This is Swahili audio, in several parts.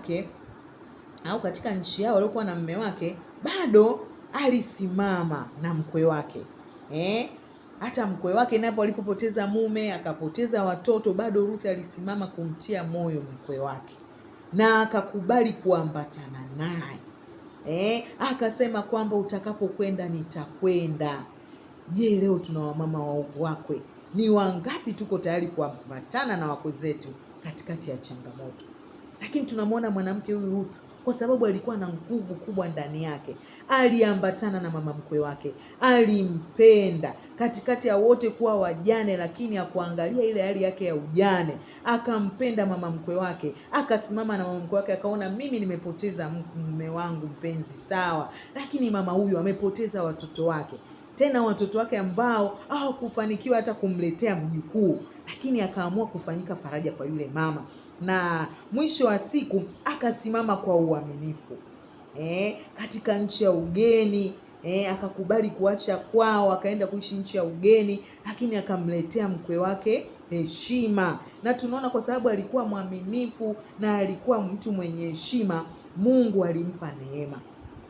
wake au katika nchi yao waliokuwa na mume wake, bado alisimama na mkwe wake. Hata mkwe wake napo alipopoteza mume, akapoteza watoto, bado Ruth alisimama kumtia moyo mkwe wake na akakubali kuambatana naye. Akasema kwamba utakapokwenda nitakwenda. Je, leo tuna wamama wakwe ni wangapi tuko tayari kuambatana na wakwe zetu katikati ya changamoto? Lakini tunamwona mwanamke huyu Ruth, kwa sababu alikuwa na nguvu kubwa ndani yake, aliambatana na mama mkwe wake, alimpenda katikati ya wote kuwa wajane, lakini hakuangalia ile hali yake ya ujane, akampenda mama mkwe wake, akasimama na mama mkwe wake, akaona mimi nimepoteza mume wangu mpenzi, sawa, lakini mama huyu amepoteza watoto wake, tena watoto wake ambao hawakufanikiwa hata kumletea mjukuu, lakini akaamua kufanyika faraja kwa yule mama, na mwisho wa siku akasimama kwa uaminifu katika nchi ya ugeni. Akakubali kuacha kwao, akaenda kuishi nchi ya ugeni, lakini akamletea mkwe wake heshima. Na tunaona kwa sababu alikuwa mwaminifu na alikuwa mtu mwenye heshima, Mungu alimpa neema,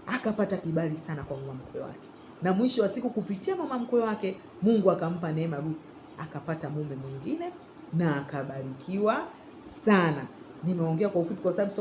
akapata kibali sana kwa mama mkwe wake, na mwisho wa siku kupitia mama mkwe wake Mungu akampa neema Ruth, akapata mume mwingine na akabarikiwa sana. Nimeongea kwa ufupi kwa sababu